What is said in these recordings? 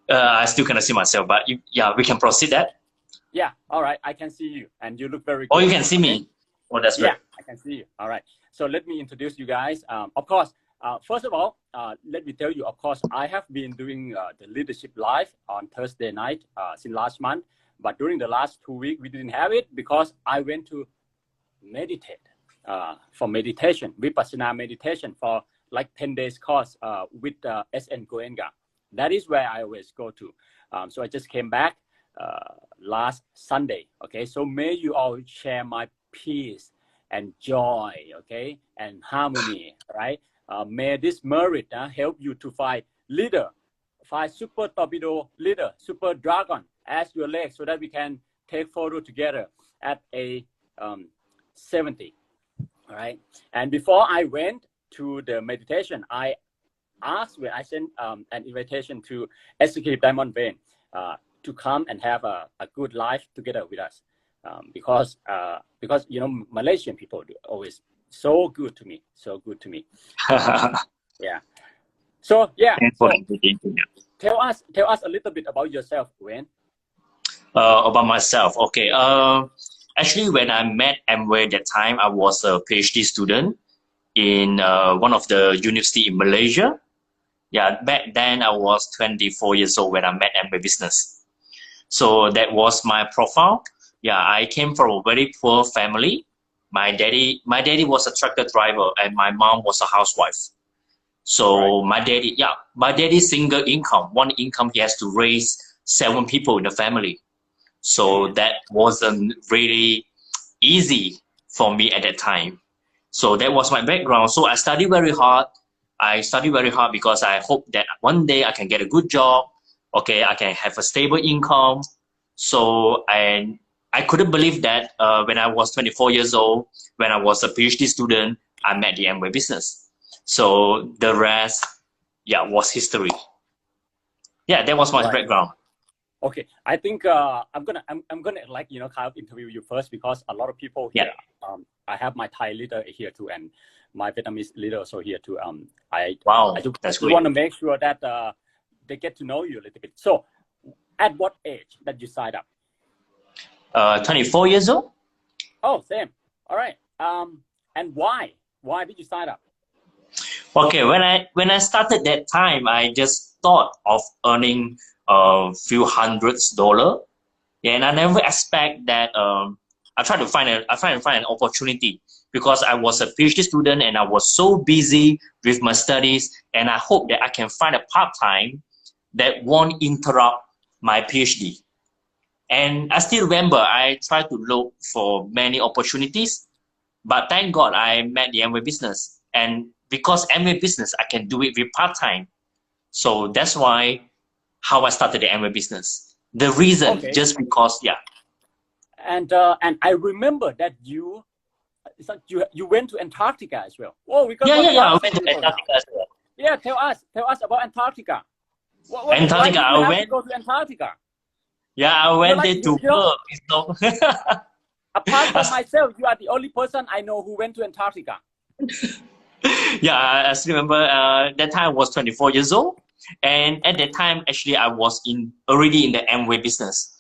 I still cannot see myself, but yeah, we can proceed that. Yeah, all right, I can see you, and you look very Oh, good. you can see me. Oh, that's Yeah, great. I can see you. All right. So let me introduce you guys. Of course, first of all, let me tell you, of course, I have been doing the leadership live on Thursday night since last month. But during the last 2 weeks, we didn't have it because I went to meditate for meditation, Vipassana meditation for like 10 days course with SN Goenga. That is where I always go to. So I just came back last Sunday. Okay, so may you all share my peace and joy, okay, and harmony, right? May this merit help you to find leader, find super torpedo leader, super dragon as your leg, so that we can take photo together at a 70. All right. And before I went to the meditation, I asked when I sent an invitation to Executive Diamond Wayne to come and have a good life together with us. Because you know, Malaysian people do always so good to me. Yeah. So yeah. Thanks So for inviting me. tell us a little bit about yourself, Wayne. About myself, okay. Actually, when I met Amway that time, I was a PhD student in one of the university in Malaysia. Yeah, back then I was 24 years old when I met Amway Business. So that was my profile. Yeah, I came from a very poor family. My daddy was a tractor driver, and my mom was a housewife. So Right. my daddy's single income, one income he has to raise 7 people in the family. So that wasn't really easy for me at that time. So that was my background. So I studied very hard. I studied very hard because I hope that one day I can get a good job. Okay, I can have a stable income. So and I couldn't believe that when I was 24 years old, when I was a PhD student, I met the Amway business. So the rest, yeah, was history. Yeah, that was my Right. background. Okay, I think I'm gonna like, you know, kind of interview you first, because a lot of people Yeah. here. I have my Thai leader here too, and my Vietnamese leader also here too. I Wow, just that's great. want to make sure that they get to know you a little bit. So, at what age that you signed up? 24 years old. Oh, same. All right. And why? Why did you sign up? Okay, when I started that time, I just thought of earning a few $100s. Yeah, and I never expect that. I try to find an opportunity because I was a PhD student and I was so busy with my studies, and I hope that I can find a part time that won't interrupt my PhD. And I still remember I tried to look for many opportunities, but thank God I met the Amway business. And because Amway business, I can do it with part-time. So that's why how I started the Amway business. The reason, Okay. just because, yeah. And I remember that you, it's like you went to Antarctica as well. Oh, we got Yeah, one yeah, yeah. I class went to people now. Antarctica as well. Yeah, tell us about Antarctica. Why Antarctica, did I you have to went, go to Antarctica? yeah, I You're went like, there to you know, work. So apart from myself, you are the only person I know who went to Antarctica. yeah, I still remember that time I was 24 years old. And at that time, actually, I was already in the Amway business.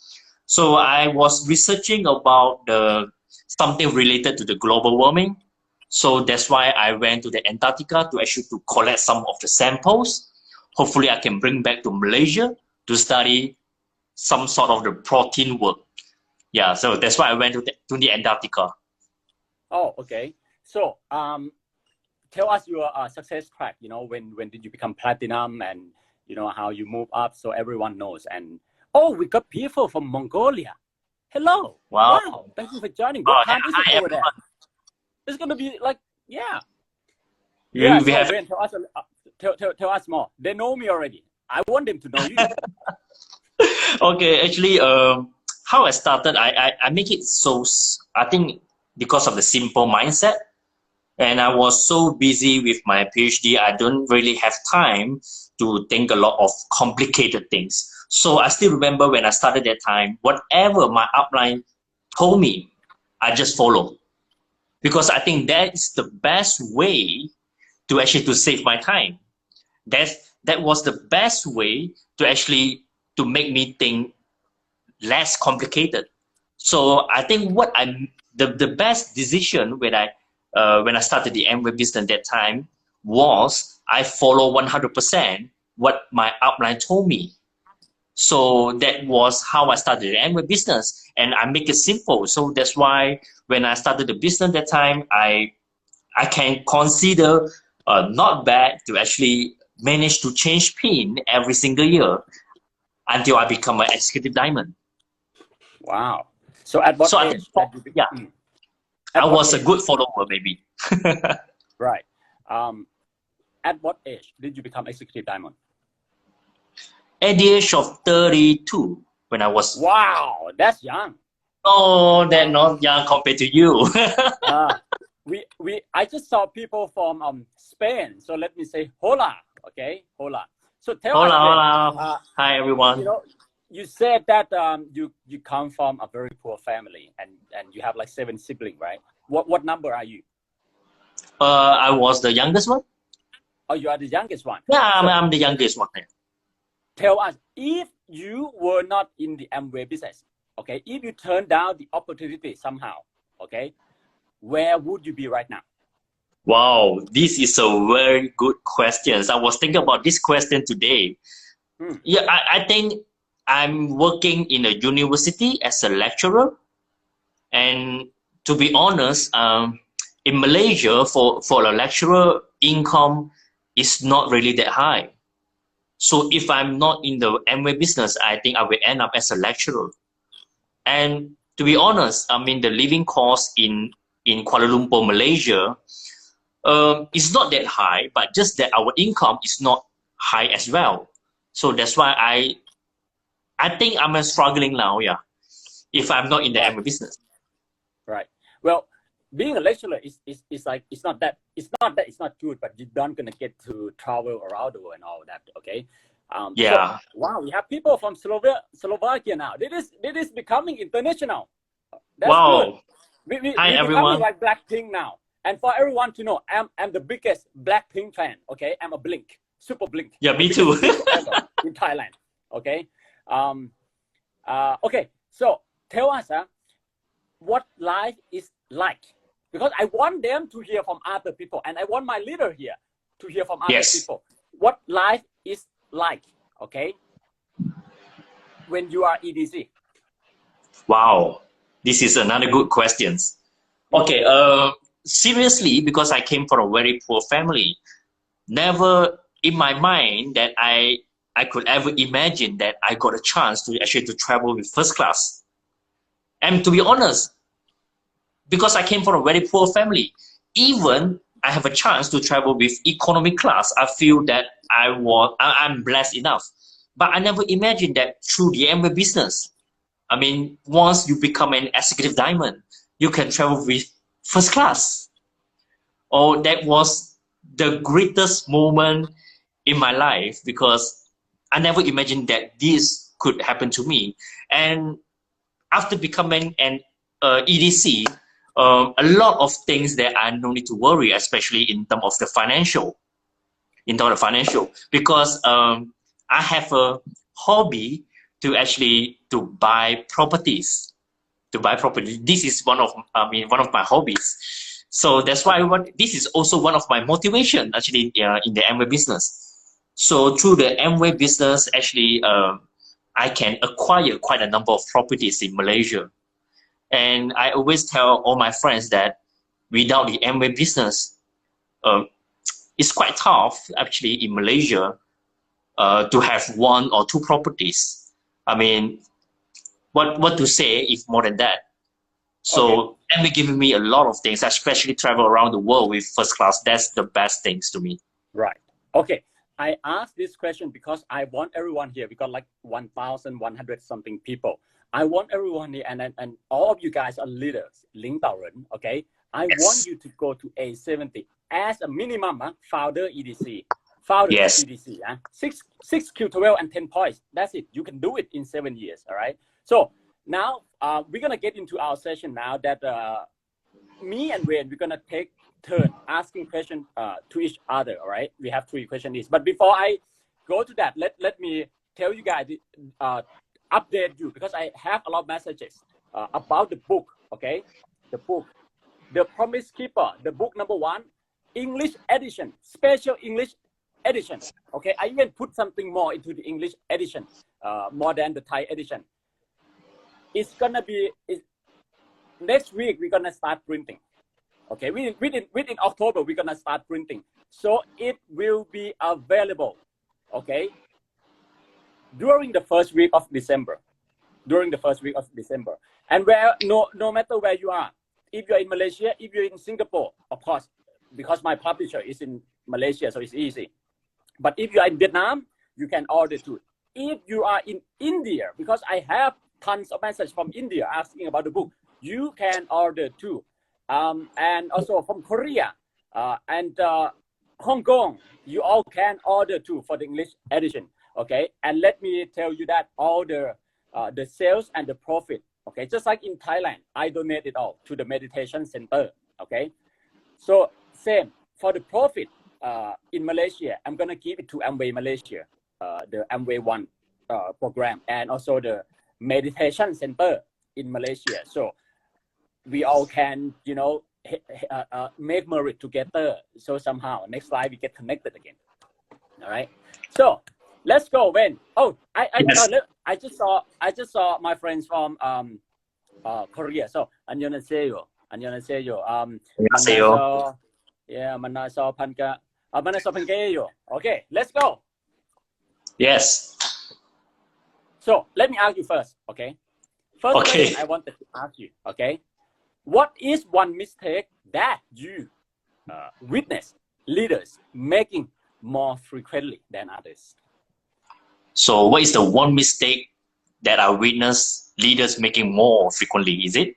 So I was researching about something related to the global warming. So that's why I went to the Antarctica to actually to collect some of the samples. Hopefully, I can bring back to Malaysia to study some sort of the protein work. Yeah, so that's why I went to the Antarctica. Oh, okay. So, tell us your success track. You know, when did you become platinum, and you know how you move up, so everyone knows. And oh, we got people from Mongolia. Hello. Wow. Wow. Thank you for joining. What Oh, time is it hi, over there? everyone. It's gonna be like, yeah. We, Yeah. we So have Ben, tell us more. They know me already. I want them to know you. okay, actually, how I started, I make it I think because of the simple mindset, and I was so busy with my PhD, I don't really have time to think a lot of complicated things. So I still remember when I started that time, whatever my upline told me, I just follow. Because I think that's the best way to actually to save my time. That was the best way to actually to make me think less complicated. So I think what the best decision when I started the Amway business that time was I follow 100% what my upline told me. So that was how I started the Amway business, and I make it simple. So that's why when I started the business that time, I can consider not bad to actually manage to change PIN every single year until I become an executive diamond. Wow. So at what So I age? think, yeah, I was a good follower, maybe. Right. At what age did you become executive diamond? At the age of 32, when I was. Wow, that's young. Oh, they're not young compared to you. I just saw people from Spain. So let me say hola. Okay, hola. So tell us. Hola. Hi, everyone. You know, you said that you come from a very poor family and you have like 7 siblings, right? What number are you? I was the youngest one. Oh, you are the youngest one. Yeah, I'm the youngest one. Tell us, if you were not in the Amway business, okay, if you turned down the opportunity somehow, okay, where would you be right now? Wow, this is a very good question. I was thinking about this question today. Yeah, I think I'm working in a university as a lecturer. And to be honest, in Malaysia, for a lecturer, income is not really that high. So if I'm not in the Amway business, I think I will end up as a lecturer. And to be honest, I mean, the living cost in Kuala Lumpur, Malaysia, is not that high, but just that our income is not high as well. So that's why I think I'm struggling now, yeah, if I'm not in the Amway business. Right. Well, being a lecturer is like it's not good, but you're not gonna get to travel around the world and all that. Okay. Yeah. So, wow, we have people from Slovakia now. It is becoming international. That's wow. good. We're everyone. becoming like Blackpink now. And for everyone to know, I'm the biggest Blackpink fan. Okay, I'm a Blink, super Blink. Yeah, me too. In Thailand. Okay. Okay. So tell us, what life is like, because I want them to hear from other people, and I want my leader here to hear from other people. What life is like, okay, when you are EDC? Wow, this is another good question. Okay, seriously, because I came from a very poor family, never in my mind that I could ever imagine that I got a chance to actually to travel with first class. And to be honest, because I came from a very poor family, even I have a chance to travel with economy class, I feel that I'm blessed enough. But I never imagined that through the Amway business. I mean, once you become an executive diamond, you can travel with first class. Oh, that was the greatest moment in my life, because I never imagined that this could happen to me. And after becoming an EDC, a lot of things that I no need to worry, especially in terms of the financial. Because I have a hobby to actually buy properties. This is one of my hobbies. So that's why this is also one of my motivation actually in the Amway business. So through the Amway business, actually, I can acquire quite a number of properties in Malaysia. And I always tell all my friends that without the Amway business, it's quite tough actually in Malaysia to have 1 or 2 properties. I mean, what to say if more than that? So Amway giving me a lot of things, especially travel around the world with first class. That's the best things to me. Right. Okay. I asked this question because I want everyone here. We got like 1,100 something people. I want everyone here, and all of you guys are leaders, Ling Taoren, okay? I want you to go to A70 as a minimum, founder EDC. Founder EDC, 6 Q12 and 10 points. That's it. You can do it in 7 years, all right? So now we're going to get into our session now that me and Wayne, we're going to take turn asking questions to each other, all right? We have 3 questions each. But before I go to that, let me tell you guys, update you, because I have a lot of messages about the book. Okay, the book, The Promise Keeper, the book number 1, English edition, special English edition. Okay, I even put something more into the English edition, more than the Thai edition. It's gonna be next week. We're gonna start printing. Okay, within October we're gonna start printing, so it will be available. Okay, during the first week of December. And where no matter where you are, if you're in Malaysia, if you're in Singapore, of course, because my publisher is in Malaysia, so it's easy. But if you are in Vietnam, you can order too. If you are in India, because I have tons of messages from India asking about the book, you can order too. And also from Korea and Hong Kong, you all can order too for the English edition. Okay, and let me tell you that all the sales and the profit, okay, just like in Thailand, I donate it all to the meditation center. Okay, so same for the profit in Malaysia, I'm gonna give it to Amway Malaysia, the Amway One program, and also the meditation center in Malaysia. So we all can, you know, make merit together. So somehow next slide we get connected again. All right. So let's go, Wayne. Oh, I just saw my friends from Korea. So 안녕하세요. 안녕하세요. 만나서 반가워요. Okay, let's go. Yes. So let me ask you first. Okay. First question I wanted to ask you. Okay. What is one mistake that you witness leaders making more frequently than others? So what is the one mistake that I witness leaders making more frequently, is it?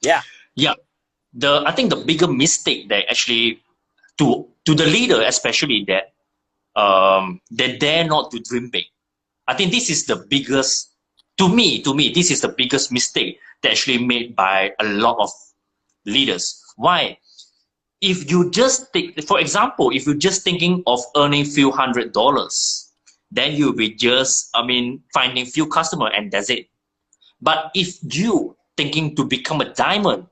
Yeah. I think the bigger mistake that actually to the leader especially that they dare not to dream big. I think this is the biggest, to me this is the biggest mistake that actually made by a lot of leaders. Why? If you just think, for example, if you're just thinking of earning few $100, then you'll be just, finding few customers and that's it. But if you thinking to become a diamond,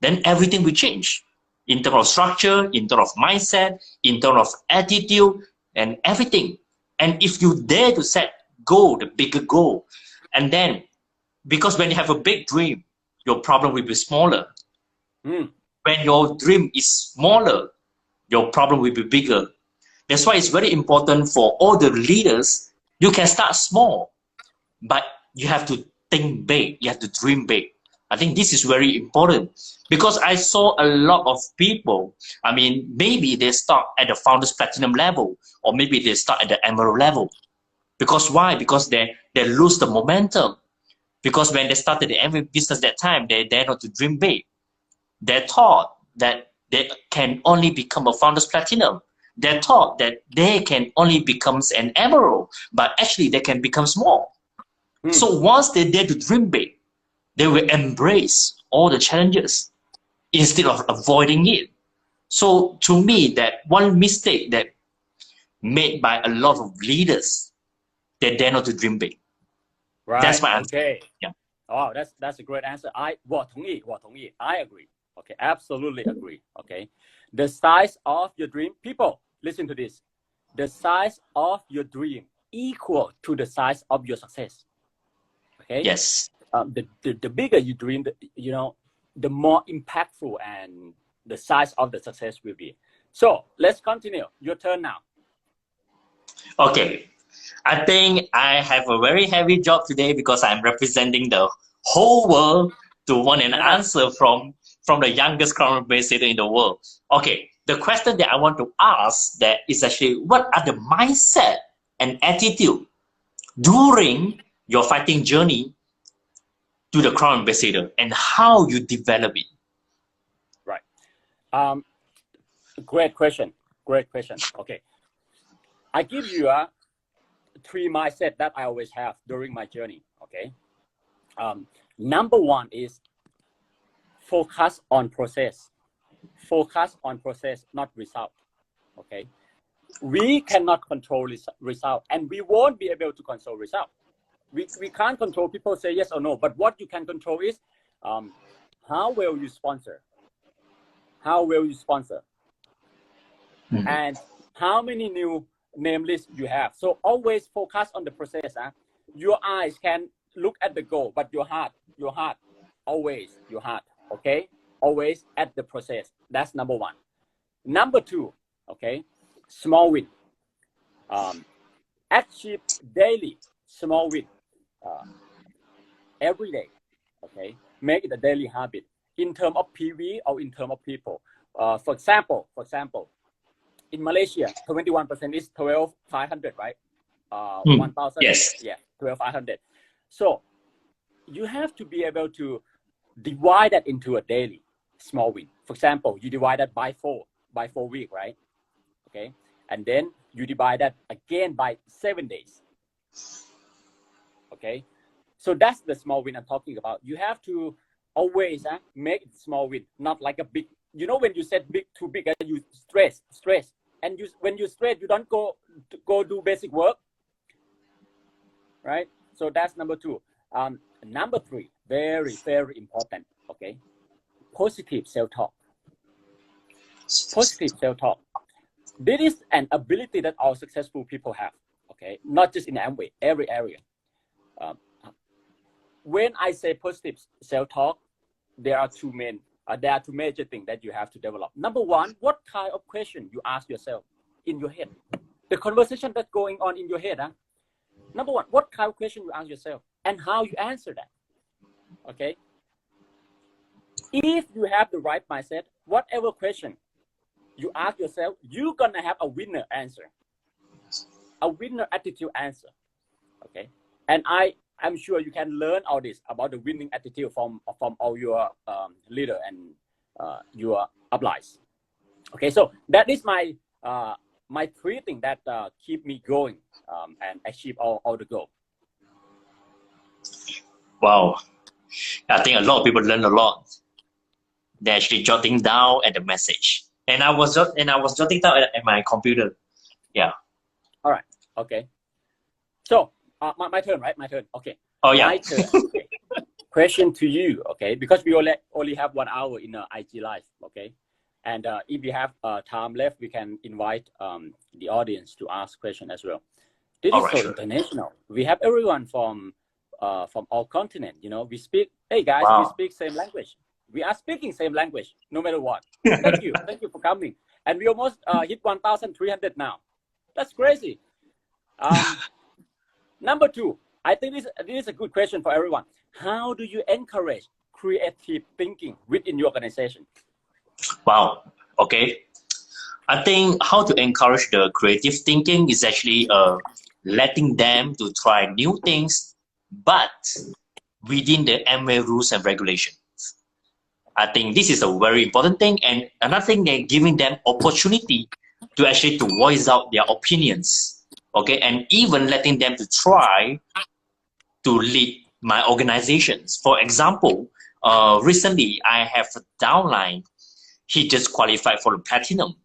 then everything will change in terms of structure, in terms of mindset, in terms of attitude, and everything. And if you dare to set goal, the bigger goal, and then, because when you have a big dream, your problem will be smaller. When your dream is smaller, your problem will be bigger. That's why it's very important for all the leaders. You can start small, but you have to think big. You have to dream big. I think this is very important because I saw a lot of people, maybe they start at the Founders Platinum level, or maybe they start at the Emerald level. Because why? Because they lose the momentum. Because when they started the MV business that time, they dare not to dream big. They thought that they can only become a Founders Platinum. They thought that they can only become an Emerald, but actually they can become small. So once they dare to dream big, they will embrace all the challenges instead of avoiding it. So to me, that one mistake that made by a lot of leaders, they dare not to dream big. Right. That's my answer. Okay. Yeah. Oh, that's a great answer. I agree. Okay, absolutely agree. Okay. The size of your dream, people, listen to this. The size of your dream equal to the size of your success. Okay. Yes. The bigger you dream, the more impactful and the size of the success will be. So let's continue. Your turn now. Okay. I think I have a very heavy job today because I'm representing the whole world to want an answer from the youngest crown ambassador in the world. Okay. The question that I want to ask that is actually, what are the mindset and attitude during your fighting journey to the crown ambassador, and how you develop it? Right. Great question. Okay. I give you 3 mindset that I always have during my journey. Okay. Number 1 is focus on process. Focus on process, not result. Okay. We cannot control result, and we won't be able to control result. We can't control people say yes or no, but what you can control is how will you sponsor, and how many new name lists you have. So always focus on the process. Your eyes can look at the goal, but your heart, always your heart, okay? Always at the process. That's number one. Number two, okay, small win. Achieve daily small win every day, okay? Make it a daily habit in terms of PV or in terms of people. For example, in Malaysia, 21% is 12,500, right? 1,000. Yes. Yeah, 12,500. So you have to be able to divide that into a daily small win. For example, you divide that by 4 weeks, right? Okay, and then you divide that again by 7 days. Okay, so that's the small win I'm talking about. You have to always make it small win, not like a big. You know, when you set big too big, you stress, and when you stress, you don't go do basic work, right? So that's number two. Number three, very, very important. Okay, positive self-talk. Positive self-talk. This is an ability that all successful people have. Okay, not just in Amway, every area. When I say positive self-talk, there are two major things that you have to develop. Number one, what kind of question you ask yourself in your head? The conversation that's going on in your head. Number one, what kind of question you ask yourself and how you answer that. Okay. If you have the right mindset, whatever question you ask yourself, you're gonna have a winner answer, a winner attitude answer. Okay. And I'm sure you can learn all this about the winning attitude from all your leader and your uplines. Okay, so that is my my three things that keep me going and achieve all the goal. Wow, I think a lot of people learn a lot. They're actually jotting down at the message, and I was jotting down at my computer. Yeah. All right. Okay. So my turn, right? My turn. Okay. Oh yeah. My turn. Okay. Question to you. Okay, because we only have 1 hour in IG live. Okay, and if we have time left, we can invite the audience to ask questions as well. This is so international. We have everyone from all continents. You know, we speak. Hey guys, we speak same language. We are speaking same language, no matter what. Thank you for coming. And we almost hit 1,300 now. That's crazy. Number two, I think this is a good question for everyone. How do you encourage creative thinking within your organization? Wow. Okay. I think how to encourage the creative thinking is actually letting them to try new things, but within the Amway rules and regulations. I think this is a very important thing. And another thing, they're giving them opportunity to actually to voice out their opinions. Okay, and even letting them to try to lead my organizations. For example, recently I have a downline. He just qualified for the platinum.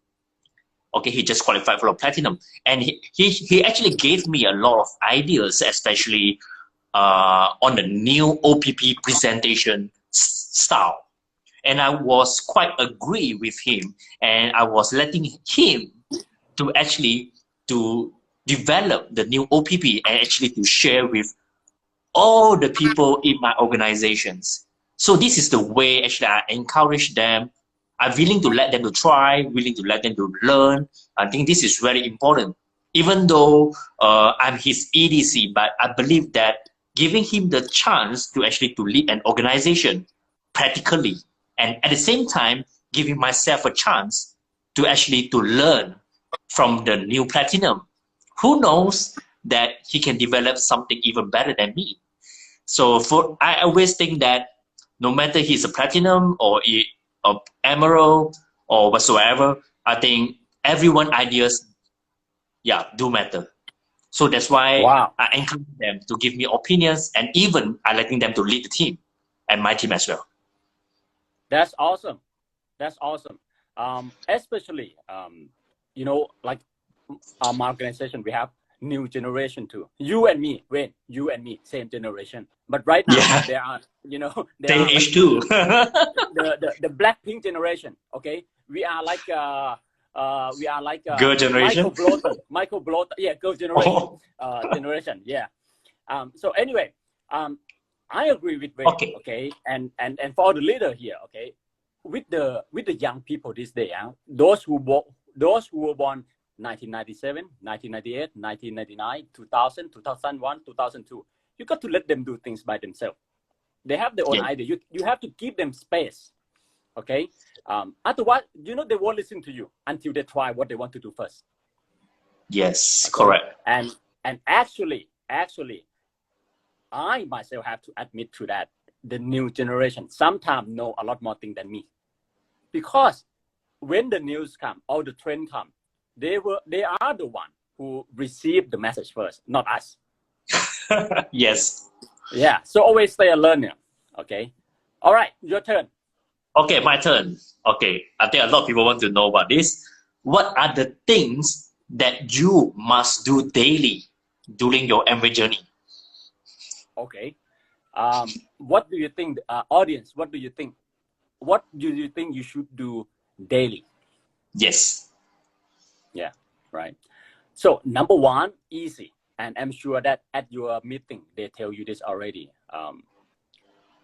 Okay, he just qualified for the platinum, and he actually gave me a lot of ideas, especially on the new OPP presentation style. And I was quite agree with him, and I was letting him to actually to develop the new OPP and actually to share with all the people in my organizations. So this is the way actually I encourage them. I'm willing to let them to try, willing to let them to learn. I think this is very important. Even though I'm his EDC, but I believe that giving him the chance to actually to lead an organization practically, and at the same time giving myself a chance to actually to learn from the new platinum. Who knows that he can develop something even better than me. So I always think that no matter he's a platinum or a emerald or whatsoever, I think everyone ideas, do matter. So that's why I encourage them to give me opinions, and even I letting them to lead the team and my team as well. That's awesome. That's awesome. Especially, you know, like my organization, we have new generation too. You and me, Wayne, you and me, same generation. But right now, Yeah. there are, there Same are like age too. the Blackpink generation. Okay, we are like Girl generation. Michael Bloton, yeah, girl generation, Oh, generation, yeah. So anyway, I agree with Wayne. okay. Okay, and for the leader here, okay, with the young people this day, those who were born 1997, 1998, 1999, 2000, 2001, 2002. You got to let them do things by themselves. They have their own Yeah. idea. You have to give them space. Okay. Otherwise, they won't listen to you until they try what they want to do first. Yes, Okay? correct. And actually, I myself have to admit to that the new generation sometimes know a lot more things than me, because when the news come or the trend come, they are the one who received the message first, not us. Yes. Yeah. So always stay a learner. Okay. All right. Your turn. Okay, my turn. Okay, I think a lot of people want to know about this. What are the things that you must do daily during your MBA journey? Okay. What do you think, audience? What do you think? What do you think you should do daily? Yes. Yeah. Right. So number one, easy, and I'm sure that at your meeting they tell you this already.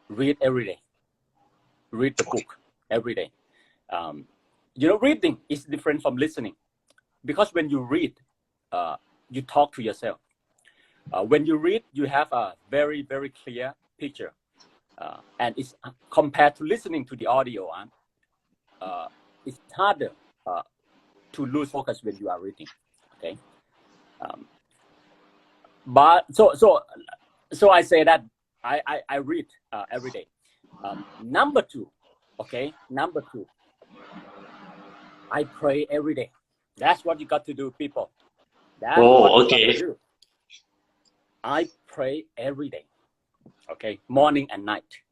Read every day. Read the book every day. Reading is different from listening, because when you read, you talk to yourself. When you read, you have a very, very clear picture, and it's compared to listening to the audio. It's harder to lose focus when you are reading. Okay, but so I say that I read every day. Number two, I pray every day. That's what you got to do, people. That's what you got to Okay. do. I pray every day. Okay, morning and night.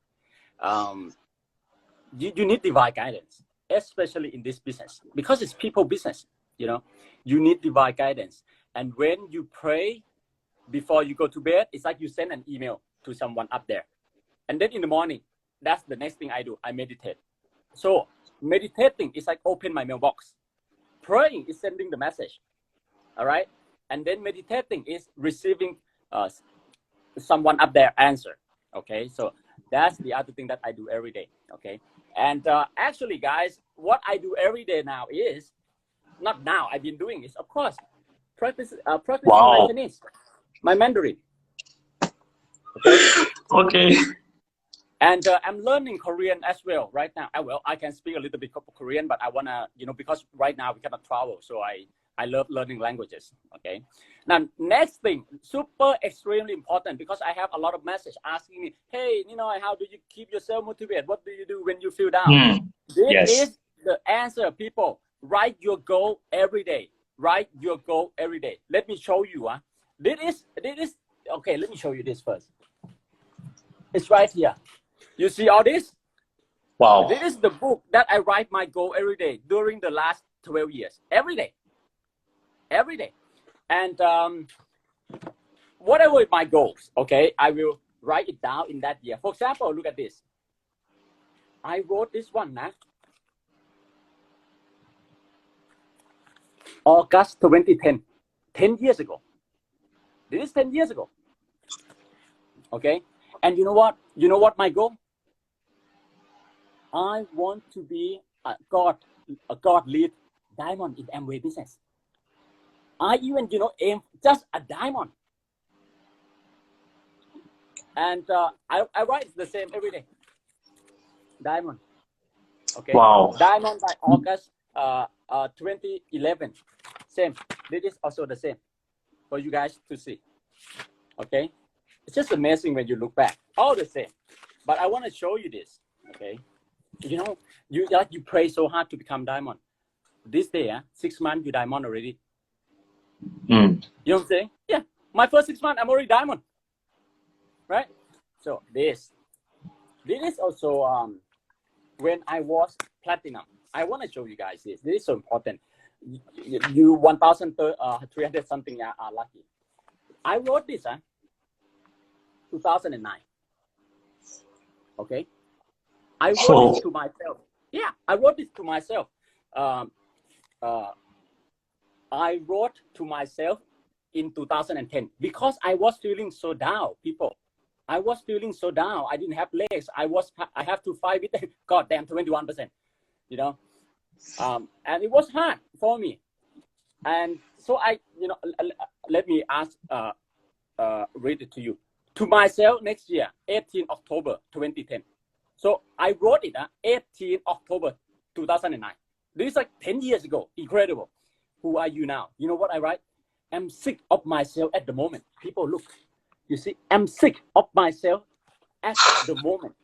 You need divine guidance, especially in this business, because it's people business. You need divine guidance. And when you pray before you go to bed, it's like you send an email to someone up there. And then in the morning, that's the next thing I do. I meditate. So meditating is like open my mailbox. Praying is sending the message. All right. And then meditating is receiving someone up there answer. Okay. So that's the other thing that I do every day. Okay. And actually, guys, what I do every day now is, not now, I've been doing this, of course, practicing my Wow. Chinese, my Mandarin. Okay. Okay. And I'm learning Korean as well right now. I can speak a little bit of Korean, but I wanna, because right now we cannot travel, so I love learning languages. Okay. Now, next thing, super extremely important, because I have a lot of messages asking me, hey, Ninoy, how do you keep yourself motivated? What do you do when you feel down? This Yes. is the answer, people. Write your goal every day. Write your goal every day. Let me show you. This is okay. Let me show you this first. It's right here. You see all this? Wow. This is the book that I write my goal every day during the last 12 years. Every day. And whatever my goals, okay, I will write it down in that year. For example, look at this. I wrote this one now. August 2010, 10 years ago. This is 10 years ago. Okay. And you know what? You know what my goal? I want to be a God lead diamond in Amway business. I even, aim just a diamond. And I write the same every day. Diamond. Okay. Wow. Diamond by August 2011. Same. This is also the same for you guys to see. Okay. It's just amazing when you look back. All the same. But I want to show you this. Okay. You pray so hard to become diamond. This day, 6 months, you diamond already. You know what I'm saying? Yeah. My first 6 months, I'm already diamond. Right? So this is also when I was platinum. I want to show you guys this. This is so important. You 1,300 something are lucky. I wrote this 2009. Okay, I wrote this to myself. Yeah, I wrote this to myself. I wrote to myself in 2010 because I was feeling so down, people. I was feeling so down. I didn't have legs. I have to fight with them. God damn, 21%, you know. And it was hard for me. And so let me read it to you. To myself next year, 18 October 2010. So I wrote it 18 October 2009. This is like 10 years ago. Incredible. Who are you now? You know what I write? I'm sick of myself at the moment. People, look. You see, I'm sick of myself at the moment.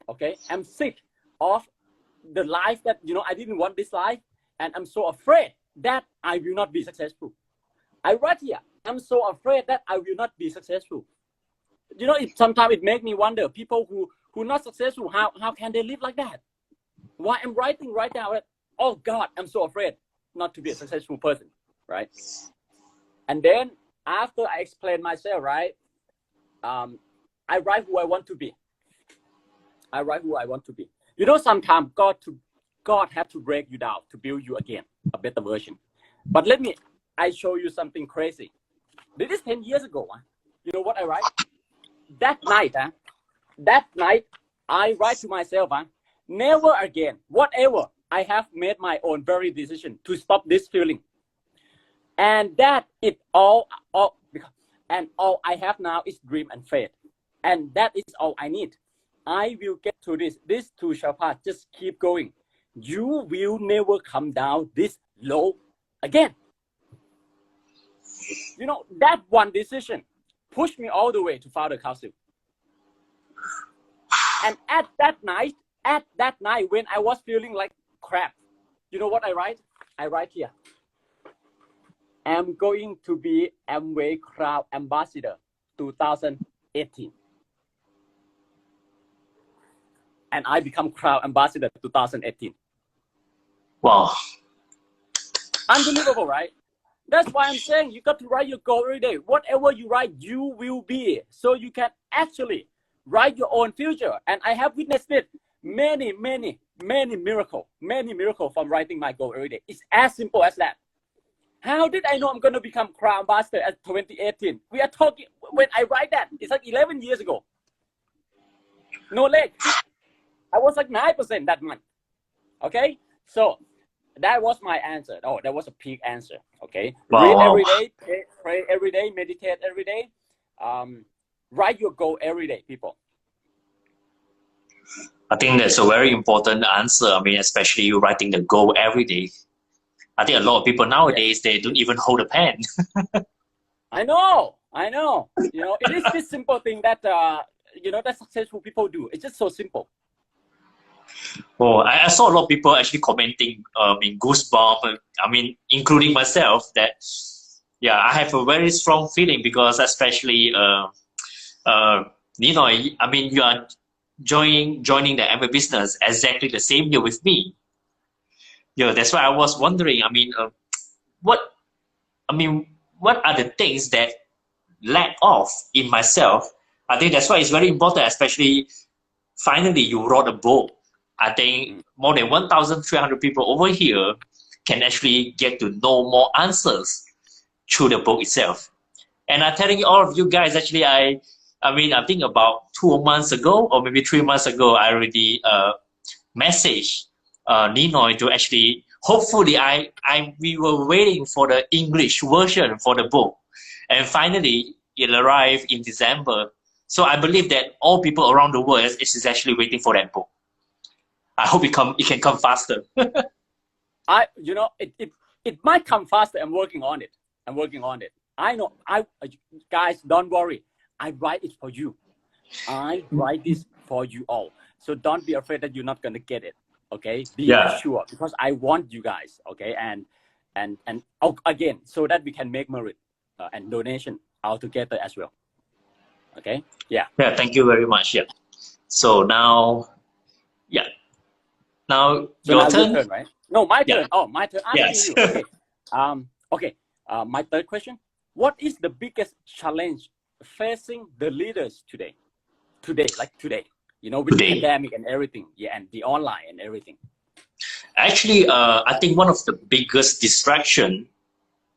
Okay? I'm sick of the life that, I didn't want this life. And I'm so afraid that I will not be successful. I write here, I'm so afraid that I will not be successful. Sometimes it makes me wonder, people who not successful, how can they live like that? Why I'm writing right now, oh God, I'm so afraid not to be a successful person, right? And then after I explain myself, right, I write who I want to be. I write who I want to be. Sometimes God have to break you down to build you again, a better version. But I show you something crazy. This is 10 years ago. You know what I write? That night, I write to myself, never again, whatever, I have made my own very decision to stop this feeling. And that all I have now is dream and faith. And that is all I need. I will get through this. This too shall pass. Just keep going. You will never come down this low again. That one decision pushed me all the way to Founder Council. And at that night when I was feeling like crap, you know what I write? I write here, I'm going to be Amway Crowd Ambassador 2018. And I become Crowd Ambassador 2018. Wow. Unbelievable, right? That's why I'm saying you got to write your goal every day. Whatever you write, you will be. So you can actually write your own future. And I have witnessed it. Many miracles from writing my goal every day. It's as simple as that. How did I know I'm going to become Crown Ambassador at 2018? We are talking, when I write that, it's like 11 years ago. No leg. I was like 9% that month. Okay? So that was my answer. Oh, that was a peak answer. Okay? Wow. Read every day, pray every day, meditate every day. Write your goal every day, people. I think that's a very important answer. I mean, especially you writing the goal every day. I think a lot of people nowadays, they don't even hold a pen. I know. It is this simple thing that, that successful people do. It's just so simple. Oh, I saw a lot of people actually commenting in Goosebumps, I mean, including myself, that, yeah, I have a very strong feeling because especially, Ninoy, I mean, you are joining the MBA business exactly the same year with me. Yeah, that's why I was wondering, I mean, what are the things that lack off in myself? I think that's why it's very important, especially finally you wrote a book. I think more than 1,300 people over here can actually get to know more answers through the book itself. And I'm telling all of you guys, actually, I think about 2 months ago or maybe 3 months ago, I already messaged Ninoy to actually, hopefully, we were waiting for the English version for the book. And finally, it arrived in December. So I believe that all people around the world is actually waiting for that book. I hope it can come faster. It might come faster. I'm working on it. I know. Guys, don't worry. I write it for you. I write this for you all. So don't be afraid that you're not gonna get it. Okay? Be sure, because I want you guys. Okay? And again, so that we can make merit and donation all together as well. Okay? Yeah. Yeah. Thank you very much. Yeah. So now, yeah. Now so your now turn. Your turn, right? No, my turn. Yeah. Oh, my turn. Yes. You. Okay. Okay. My third question: what is the biggest challenge facing the leaders today? Like today, with the Today, pandemic and everything, yeah, and the online and everything. actually, I think one of the biggest distraction,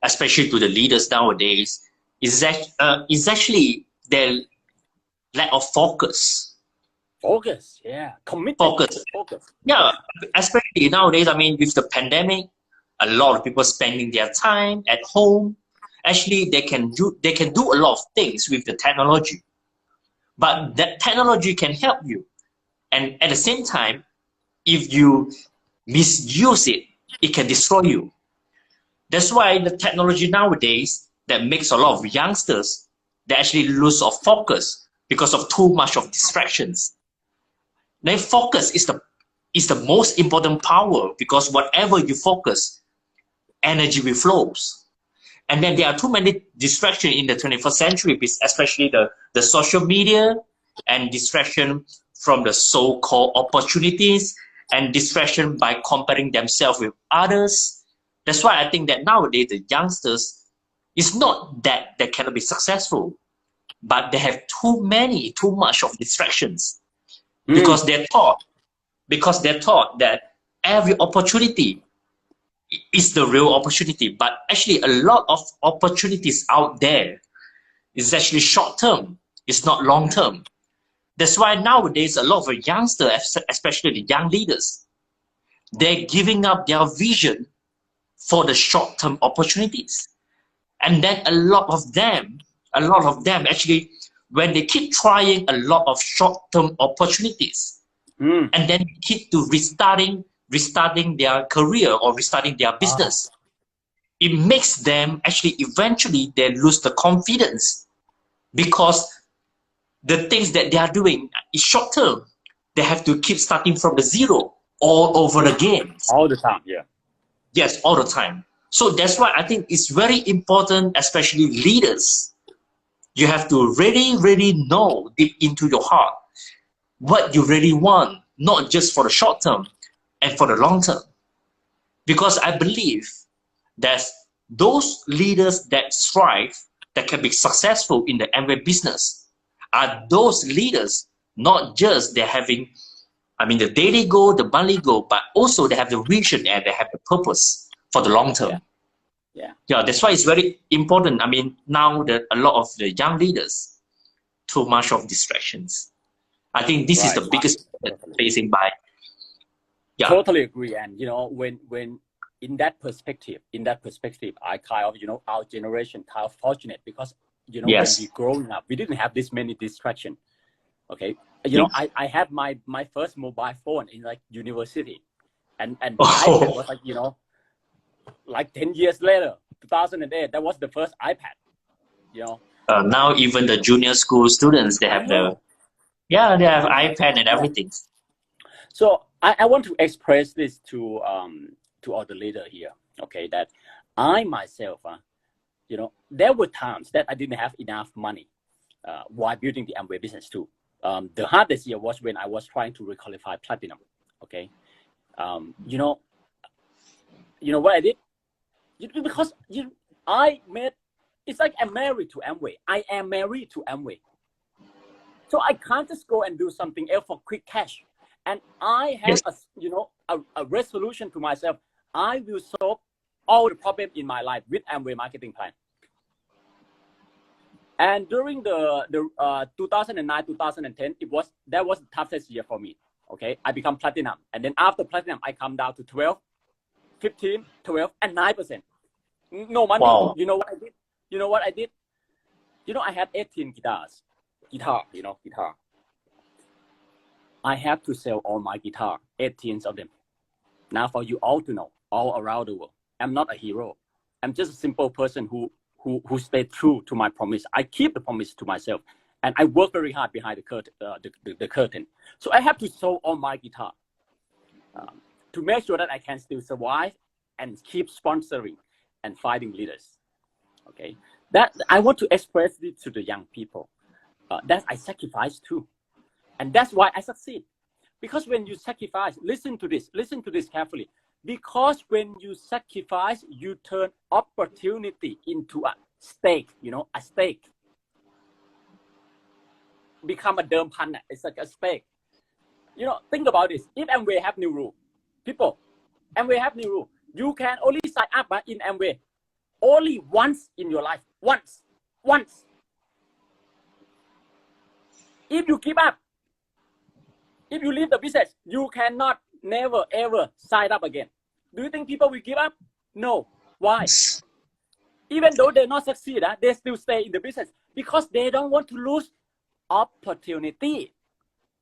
especially to the leaders nowadays, is actually their lack of focus. Focus, yeah, commitment, Focus. focus. Yeah, Yeah. especially nowadays. I mean, with the pandemic, a lot of people spending their time at home. Actually, they can do a lot of things with the technology, but that technology can help you. And at the same time, if you misuse it, it can destroy you. That's why the technology nowadays that makes a lot of youngsters they actually lose of focus because of too much of distractions. Then focus is the most important power because whatever you focus, energy will flows. And then there are too many distractions in the 21st century, especially the social media and distraction from the so-called opportunities and distraction by comparing themselves with others. That's why I think that nowadays the youngsters, it's not that they cannot be successful, but they have too much of distractions Mm. because they're taught that every opportunity is the real opportunity. But actually, a lot of opportunities out there is actually short term. It's not long term. That's why nowadays a lot of youngsters, especially the young leaders, they're giving up their vision for the short term opportunities. And then a lot of them actually, when they keep trying a lot of short term opportunities, Mm. and then keep to restarting their career or restarting their Ah. business, it makes them actually eventually they lose the confidence because the things that they are doing is short term. They have to keep starting from the zero all over again. All the time, yeah. Yes, all the time. So that's why I think it's very important, especially leaders. You have to really, really know deep into your heart what you really want, not just for the short term and for the long term. Because I believe that those leaders that strive, that can be successful in the Amway business, are those leaders, not just they're having, I mean, the daily goal, the monthly goal, but also they have the vision and they have the purpose for the long Yeah. term. Yeah. Yeah, that's why it's very important. I mean, now that a lot of the young leaders, too much of distractions. I think this is Right. the biggest Totally. facing by, yeah, Totally agree. And when in that perspective, I kind of, our generation kind of fortunate because when we yes, growing up, we didn't have this many distraction. Okay. yes. I had my first mobile phone in like university, and the iPad was like 10 years later, 2008. That was the first iPad. Now even the junior school students, they I have the, know. yeah, they have I know. iPad and Yeah. everything. So I want to express this to all the leader here. Okay, that I myself, there were times that I didn't have enough money while building the Amway business too. The hardest year was when I was trying to requalify platinum. Okay, you know what I did? Because I made, it's like I'm married to Amway. I am married to Amway. So I can't just go and do something else for quick cash. And I have Yes. a resolution to myself. I will solve all the problems in my life with Amway marketing plan. And during the 2009, 2010, that was the toughest year for me. Okay, I become platinum, and then after platinum, I come down to 12, 15, 12, and 9%. No money. Wow. You know what I did? I had 18 guitars. Guitar. I have to sell all my guitar, 18 of them. Now for you all to know, all around the world, I'm not a hero. I'm just a simple person who stayed true to my promise. I keep the promise to myself, and I work very hard behind the curtain. So I have to sell all my guitar to make sure that I can still survive and keep sponsoring and finding leaders. Okay, that I want to express it to the young people. That I sacrifice too. And that's why I succeed. Because when you sacrifice, listen to this carefully. Because when you sacrifice, you turn opportunity into a stake, you know, a stake. Become a derm pan, it's like a stake. You know, think about this. If Amway have new rule, people, Amway have new rule. You can only sign up in Amway only once in your life. Once. If you give up, if you leave the business, you cannot never ever sign up again. Do you think people will give up? No. Why? Even though they not succeed, they still stay in the business because they don't want to lose opportunity.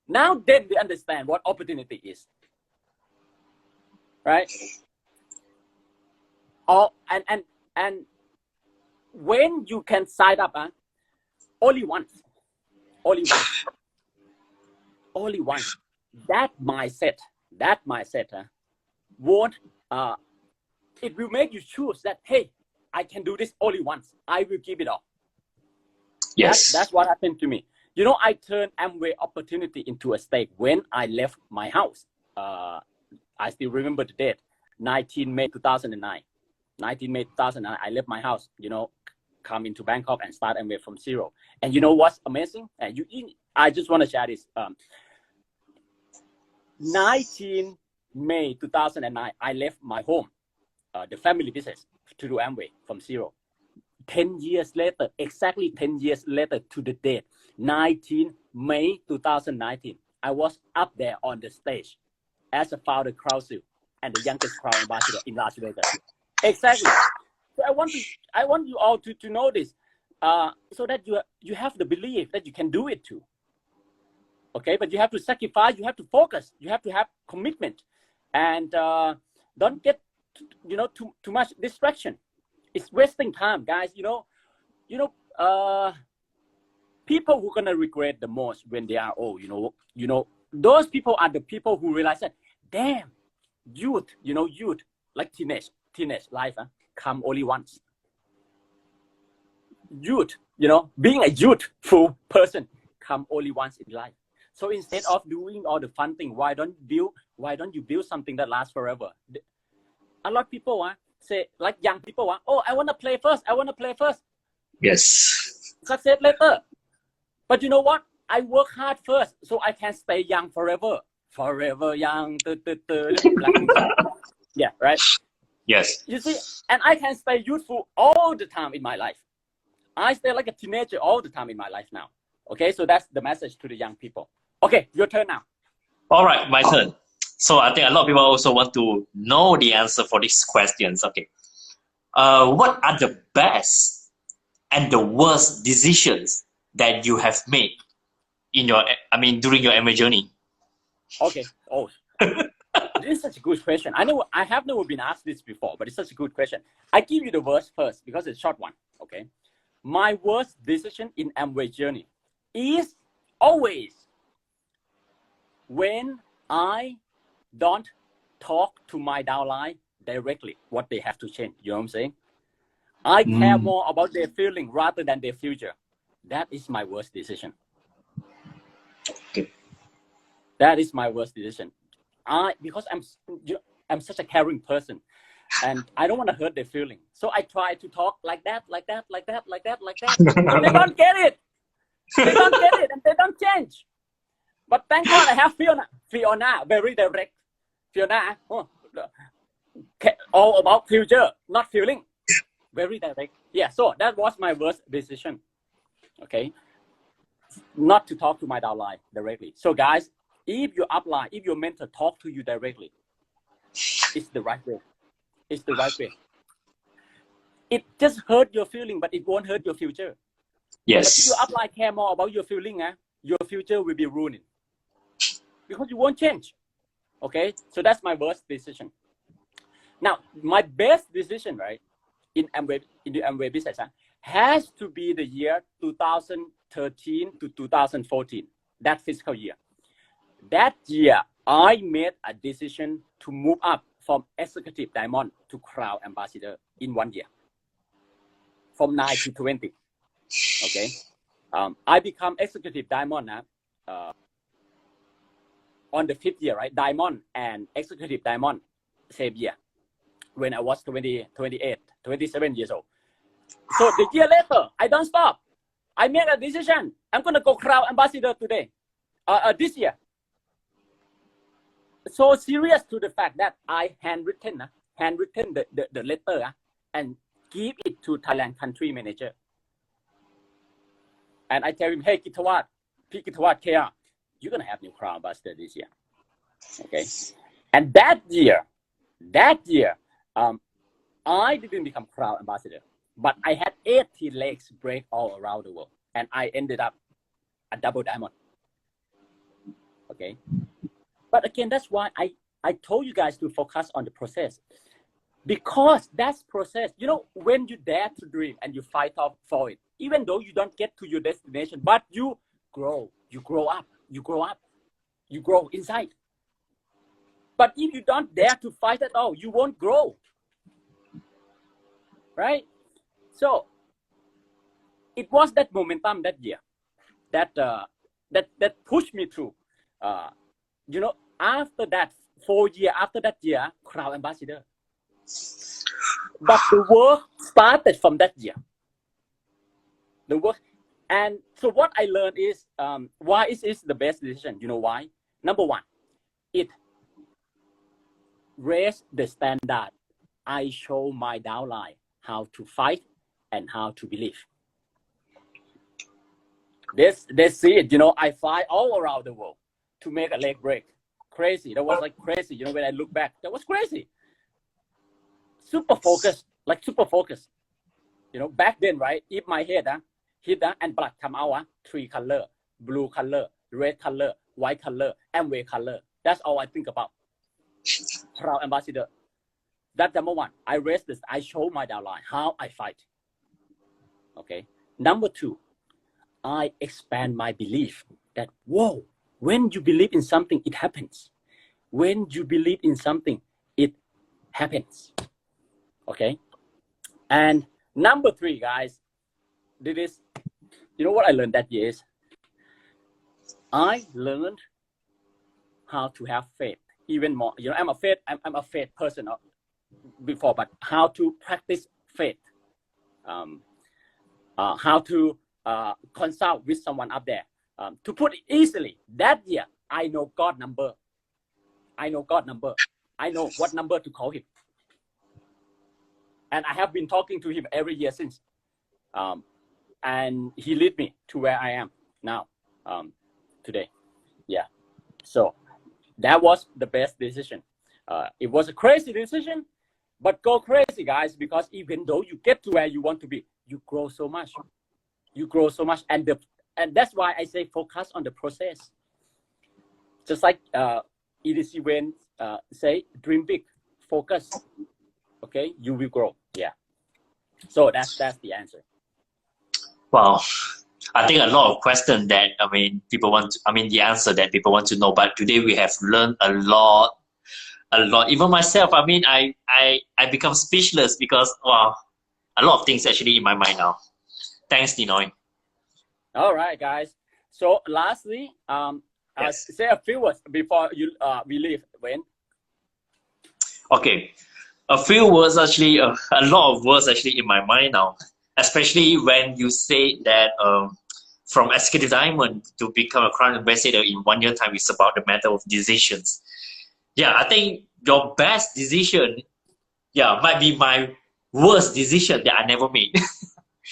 Now then they understand what opportunity is. Right? And when you can sign up, only once. That mindset, won't it will make you choose that, hey, I can do this only once. I will give it up. Yes. That's what happened to me. You know, I turned Amway opportunity into a stake when I left my house. I still remember the date, 19 May 2009. 19 May 2009, I left my house, you know, come into Bangkok and start Amway from zero. And you know what's amazing? I just want to share this. 19 May 2009, I left my home, the family business, to do Amway from zero. 10 years later, exactly 10 years later to the date, 19 May 2019, I was up there on the stage as a founder council and the youngest crowd ambassador in Las Vegas. Exactly. So I want you all to know this, so that you have the belief that you can do it too. Okay, but you have to sacrifice, you have to focus, you have to have commitment, and don't get too much distraction. It's wasting time, guys. People who are gonna regret the most when they are old. Those people are the people who realize that, damn, youth, like teenage life, come only once. Youth, being a youthful person, come only once in life. So instead of doing all the fun thing, why don't you build something that lasts forever? A lot of people say, like young people, oh, I want to play first. Yes. Success later. But you know what? I work hard first so I can stay young forever. Forever young. Yeah, right? Yes. You see, and I can stay youthful all the time in my life. I stay like a teenager all the time in my life now. Okay, so that's the message to the young people. Okay, your turn now. All right, my turn. So I think a lot of people also want to know the answer for these questions. Okay. What are the best and the worst decisions that you have made during your MA journey? Okay. Oh, this is such a good question. I have never been asked this before, but it's such a good question. I give you the worst first because it's a short one. Okay. My worst decision in Amway journey is always when I don't talk to my downline directly what they have to change. You know what I'm saying? I care more about their feeling rather than their future. That is my worst decision. Okay. That is my worst decision. Because I'm such a caring person, and I don't want to hurt their feeling. So I try to talk like that. And they don't get it. They don't get it, and they don't change. But thank God I have Fiona, very direct. Fiona, all about future, not feeling. Very direct. Yeah, so that was my worst decision. Okay. Not to talk to my downline directly. So guys, if your upline, if your mentor talk to you directly, it's the right way. It's the right way. It just hurt your feeling, but it won't hurt your future. Yes. But if your upline care more about your feeling, your future will be ruined because you won't change. Okay, so that's my worst decision. Now, my best decision, right, in the Amway business, has to be the year 2013 to 2014, that fiscal year. That year, I made a decision to move up from executive diamond to crown ambassador in 1 year, from 9 to 20. Okay, I become executive diamond on the 5th year, right? Diamond and executive diamond same year, when I was 27 years old. So the year later, I don't stop. I made a decision. I'm going to go Crown Ambassador today, this year. So serious to the fact that I handwritten the letter and give it to Thailand country manager. And I tell him, hey, Kitawat, KR, you're going to have new Crown Ambassador this year. Okay. And that year, I didn't become Crown Ambassador, but I had 80 legs break all around the world. And I ended up a double diamond. Okay. But again, that's why I told you guys to focus on the process. Because that's process. You know, when you dare to dream and you fight off for it, even though you don't get to your destination, but you grow up, you grow inside. But if you don't dare to fight at all, you won't grow. Right? So it was that momentum that year that pushed me through. You know, after that, 4 years after that year, Crown Ambassador. But the work started from that year. The work, and so what I learned is why is the best decision. You know why? Number one, it raised the standard. I show my downline how to fight and how to believe. They see it. You know, I fly all around the world to make a leg break. Crazy. That was like crazy. You know, when I look back, that was crazy. Super focused. You know, back then, right? If my head hit and blood come out, 3 color, blue color, red color, white color, Amway color. That's all I think about. Proud Ambassador. That's number one. I raise this. I show my downline how I fight. Okay. Number two, I expand my belief that, whoa, when you believe in something, it happens. When you believe in something, it happens. Okay. And number three, guys, this is, you know what I learned that year is, I learned how to have faith even more. You know, I'm a faith person before, but how to practice faith, how to consult with someone up there. To put it easily, that year, I know God number. I know what number to call him. And I have been talking to him every year since. And he led me to where I am now, today. Yeah. So that was the best decision. It was a crazy decision, but go crazy, guys, because even though you get to where you want to be, you grow so much. And that's why I say focus on the process. Just like EDC Wayne say, dream big, focus. Okay, you will grow. Yeah. So that's the answer. Wow. I think a lot of questions that, the answer that people want to know, but today we have learned a lot. Even myself, I become speechless because, wow, a lot of things actually in my mind now. Thanks, Ninoy. All right, guys. So lastly, yes. Say a few words before we leave, Wayne. Okay. A few words actually, a lot of words actually in my mind now, especially when you say that from executive diamond to become a crown ambassador in 1 year time is about the matter of decisions. Yeah, I think your best decision, might be my worst decision that I never made.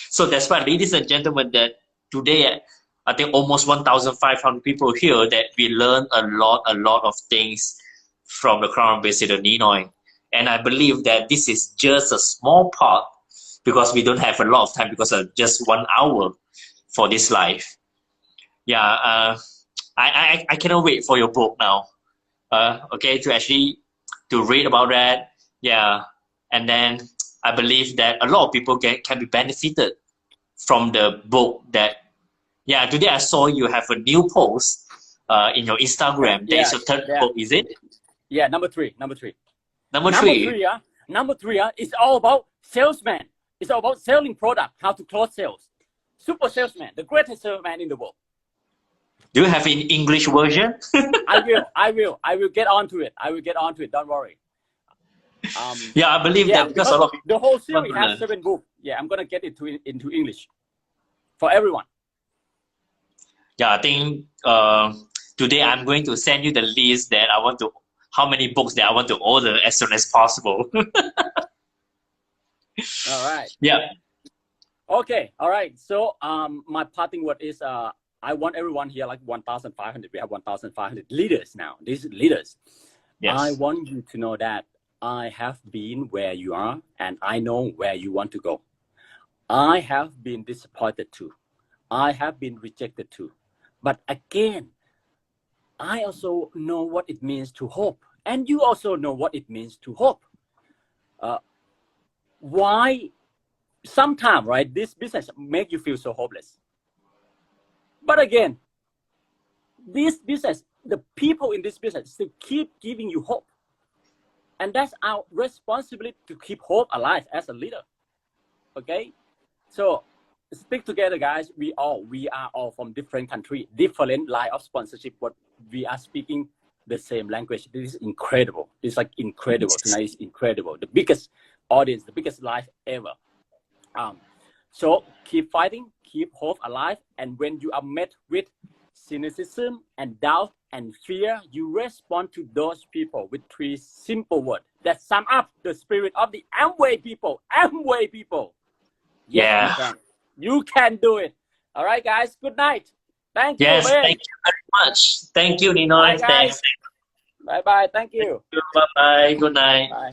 So that's why, ladies and gentlemen, that today, I think almost 1,500 people here that we learn a lot of things from the crown ambassador Ninoy. And I believe that this is just a small part because we don't have a lot of time because of just 1 hour for this live. Yeah, I cannot wait for your book now. Okay, to read about that. Yeah, and then I believe that a lot of people can be benefited from the book. That today I saw you have a new post in your Instagram. That is your third book, is it? Yeah, number three. Number three. Number three, it's all about salesman. It's all about selling product, how to close sales. Super salesman, the greatest salesman in the world. Do you have an English version? I will get onto it. Don't worry. Yeah, I believe Yeah, that because a lot of people the whole want series to has learn. 7 books. Yeah, I'm gonna get it into English for everyone. Yeah, I think today I'm going to send you the list that I want to, how many books that I want to order as soon as possible. All right. Yeah. Okay. All right. So my parting word is I want everyone here like 1,500. We have 1,500 leaders now. These leaders. I Yes. want you to know that I have been where you are and I know where you want to go. I have been disappointed too. I have been rejected too. But again, I also know what it means to hope. And you also know what it means to hope. Why sometimes, right, this business make you feel so hopeless. But again, this business, the people in this business still keep giving you hope. And that's our responsibility to keep hope alive as a leader. Okay? So stick together, guys. We are all from different countries, different line of sponsorship, but we are speaking the same language. This is incredible. It's like incredible. Tonight is incredible. The biggest audience, the biggest live ever. So keep fighting, keep hope alive, and when you are met with cynicism and doubt and fear, you respond to those people with 3 simple words that sum up the spirit of the Amway people. Amway people. Yes, Yeah. you can. You can do it. All right, guys. Good night. Thank you, Yes. Ben. Thank you very much. Thank you, Bye, Ninoy. guys. Thanks. Bye-bye. Thank you. Bye bye. Good night. Bye.